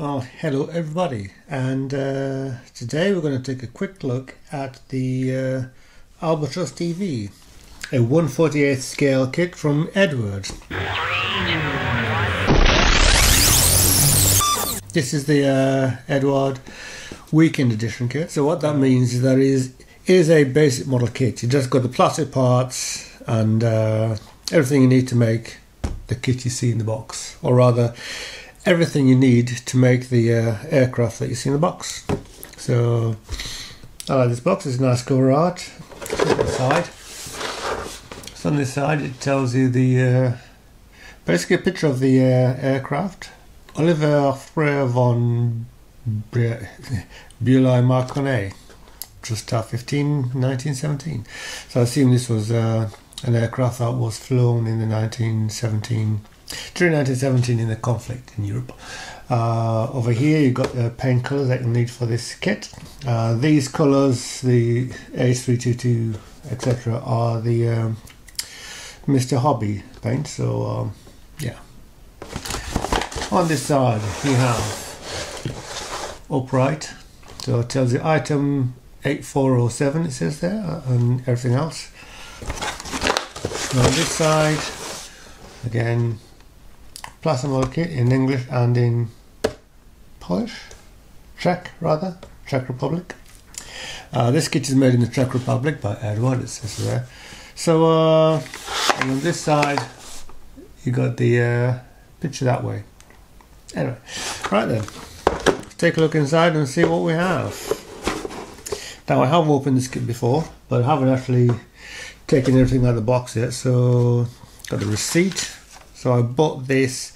Oh, hello everybody, and today we're going to take a quick look at the Albatros TV, a 1/48 scale kit from Eduard. This is the Eduard Weekend Edition kit. So what that means is that it is a basic model kit. You just got the plastic parts and everything you need to make the kit you see in the box, or rather everything you need to make the aircraft that you see in the box. So I like this box. It's nice cover art. On the side. So on this side it tells you the basically a picture of the aircraft. Oliver Frere von Bulow Marconi, just 1917. So I assume this was an aircraft that was flown in the 1917 in the conflict in Europe. Over here you've got paint colours that you need for this kit. These colours, the H322 etc., are the Mr. Hobby paint. So yeah. On this side you have upright, so it tells you item 8407, it says there, and everything else. On this side again, plastic model kit in English and in Polish, Czech Republic. This kit is made in the Czech Republic by Eduard, it says there. So and on this side you got the picture that way. Anyway, right then, let's take a look inside and see what we have. Now I have opened this kit before, but I haven't actually taken everything out of the box yet. So got the receipt. So I bought this,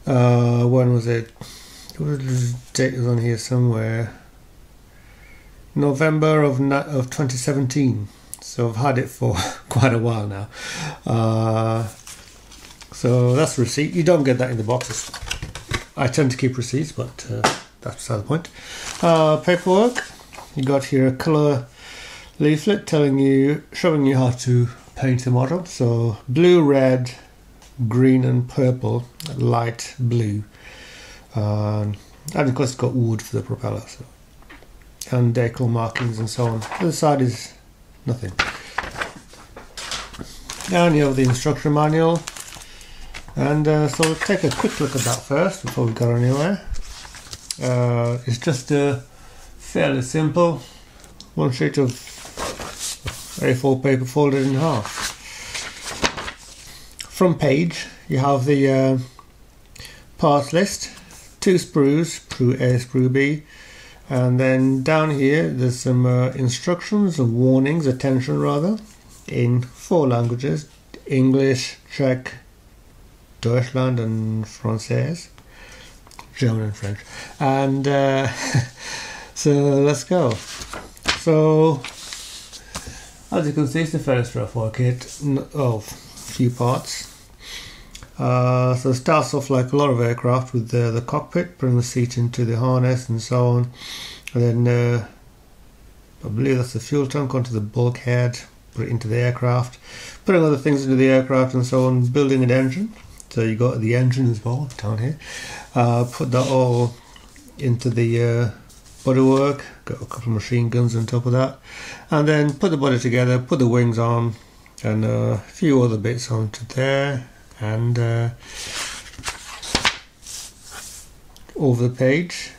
when was it? The date is on here somewhere. November of 2017. So I've had it for quite a while now. So that's the receipt. You don't get that in the boxes. I tend to keep receipts, but that's beside the point. Paperwork. You got here a colour leaflet showing you how to paint the model. So blue, red, green and purple, light blue, and of course it's got wood for the propeller, so, and decal markings and so on. The other side is nothing. And you have the instruction manual, and so we'll take a quick look at that first before we go anywhere. It's just a fairly simple one sheet of A4 paper folded in half. Front page you have the parts list, 2 sprues, sprue A, sprue B, and then down here there's some instructions and warnings, attention rather, in 4 languages: English, Czech, Deutschland and Français, German and French. And so let's go. So as you can see, it's a fairly straightforward kit of few parts. So it starts off like a lot of aircraft with the cockpit, putting the seat into the harness and so on, and then I believe that's the fuel tank onto the bulkhead, put it into the aircraft, putting other things into the aircraft and so on, building an engine. So you got the engine as well down here. Put that all into the bodywork, got a couple of machine guns on top of that, and then put the body together, put the wings on, and a few other bits onto there, and over the page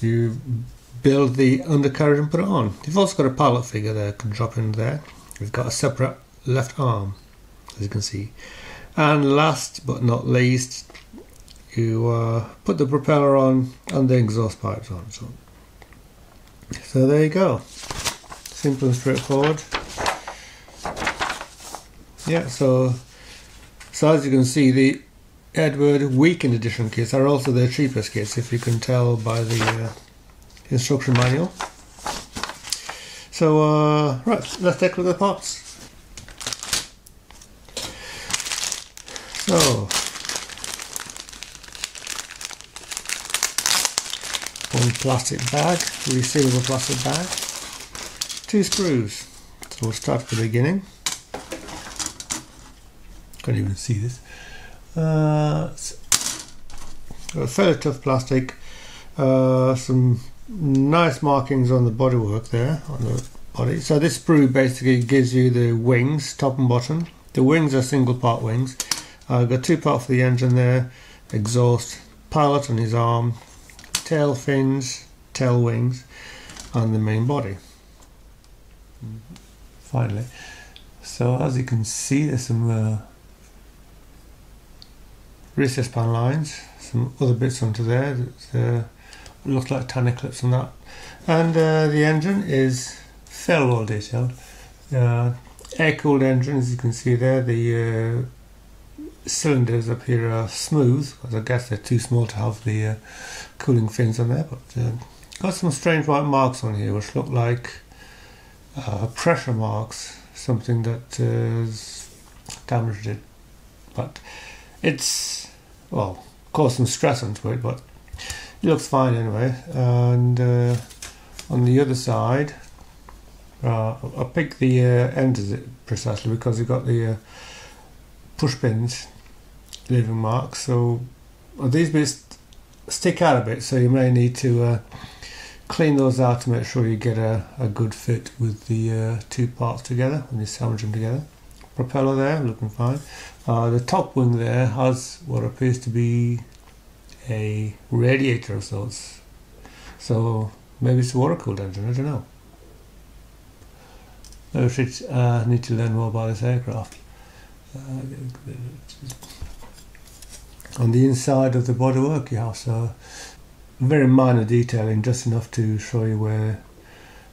you build the undercarriage and put it on. You've also got a pilot figure there, can drop in there. You've got a separate left arm, as you can see. And last but not least, you put the propeller on and the exhaust pipes on. So there you go, simple and straightforward. Yeah, so as you can see, the Eduard Weekend Edition kits are also their cheapest kits, if you can tell by the instruction manual. So right, let's take a look at the parts. So one plastic bag, resealable plastic bag, 2 sprues. So we'll start at the beginning. Can't even see this. fairly tough plastic. Some nice markings on the bodywork there, on the body. So this sprue basically gives you the wings, top and bottom. The wings are single part wings. I've got two parts for the engine there, exhaust, pilot on his arm, tail fins, tail wings, and the main body. Finally, so as you can see, there's some recess pan lines, some other bits onto there that look like tiny clips on that, and the engine is fairly well detailed. Air-cooled engine, as you can see there. The cylinders up here are smooth, because I guess they're too small to have the cooling fins on there, but got some strange white marks on here which look like pressure marks, something that has damaged it, but it's, well, caused some stress onto it, but it looks fine anyway. And on the other side, I picked the end of it precisely because you've got the push pins leaving marks, so these bits stick out a bit, so you may need to clean those out to make sure you get a good fit with the two parts together when you sandwich them together. Propeller there, looking fine. The top wing there has what appears to be a radiator of sorts, so maybe it's a water-cooled engine, I don't know. I need to learn more about this aircraft. On the inside of the bodywork you have so very minor detailing, just enough to show you where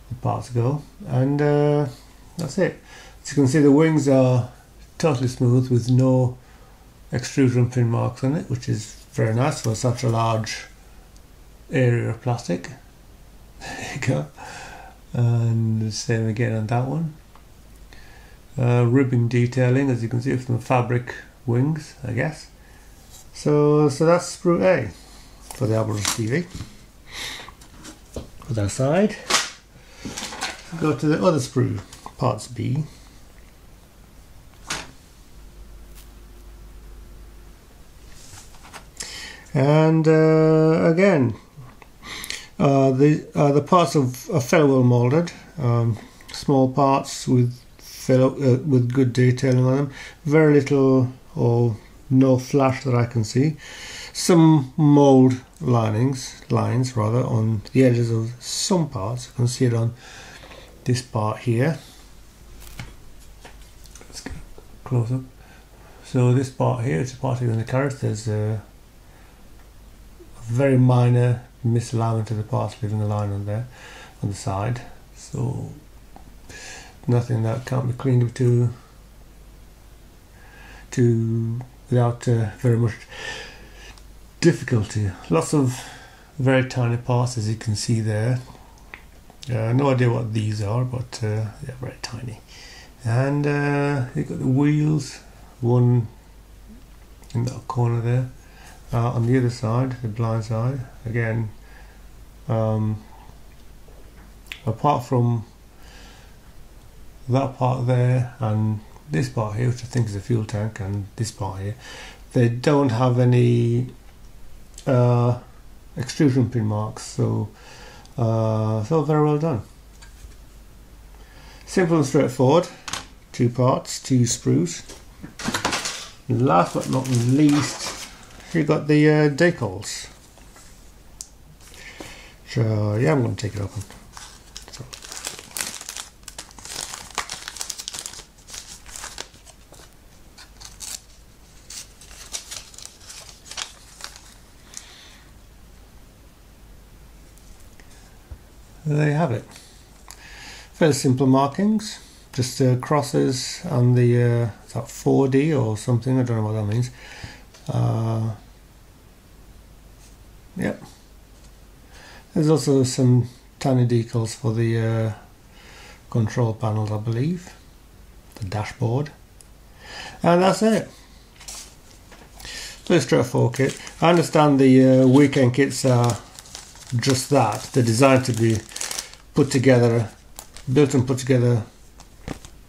the parts go, and that's it. As you can see, the wings are totally smooth with no extrusion pin marks on it, which is very nice for such a large area of plastic. There you go. And the same again on that one. Ribbing detailing, as you can see, from the fabric wings, I guess. So that's sprue A for the Albatros TV. Put that aside. Go to the other sprue, parts B. And again, the parts are fairly well molded, small parts with good detailing on them. Very little or no flash that I can see. Some mold lines rather on the edges of some parts. You can see it on this part here. Let's get close up. So this part here, it's a part in the carrot. There's a very minor misalignment of the parts, leaving a line on there on the side. So nothing that can't be cleaned up without very much difficulty. Lots of very tiny parts, as you can see there. No idea what these are, but they're very tiny. And you've got the wheels, one in that corner there. On the other side, the blind side, again, apart from that part there and this part here, which I think is a fuel tank, and this part here, they don't have any extrusion pin marks, so very well done. Simple and straightforward. Two parts, two sprues. Last but not least, you've got the decals. So yeah, I'm going to take it open. So. There you have it. Very simple markings, just crosses on the is that 4D or something, I don't know what that means. Yep. There's also some tiny decals for the control panels, I believe, the dashboard, and that's it. Very straightforward kit. I understand the weekend kits are just that. They're designed to be put together, built and put together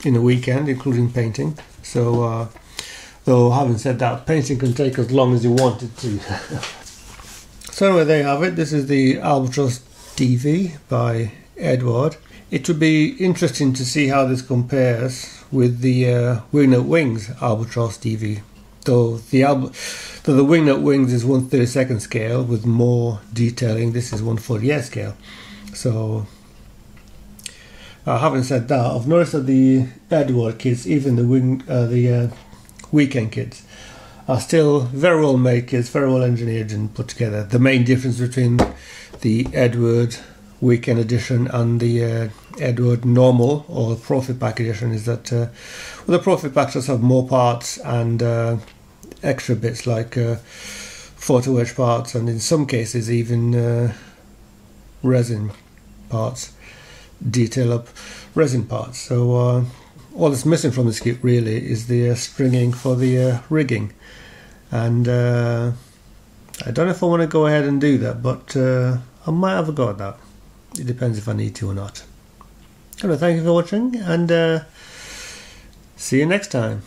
in a weekend, including painting. So though having said that, painting can take as long as you want it to. So anyway, there you have it. This is the Albatros DV by Eduard. It would be interesting to see how this compares with the Wingnut Wings Albatros DV. Though the Wingnut Wings is 1/32 scale with more detailing, this is 1/48 scale. So, having said that, I've noticed that the Eduard kits, even the weekend kits, are still very well made kits, very well engineered and put together. The main difference between the Eduard Weekend Edition and the Eduard Normal or Profit Pack Edition is that the Profit Pack does have more parts and extra bits like photo etch parts, and in some cases even resin parts, detail up resin parts. So all that's missing from this kit really is the stringing for the rigging, and I don't know if I want to go ahead and do that, but I might have a go at that. It depends if I need to or not. Anyway, thank you for watching, and see you next time.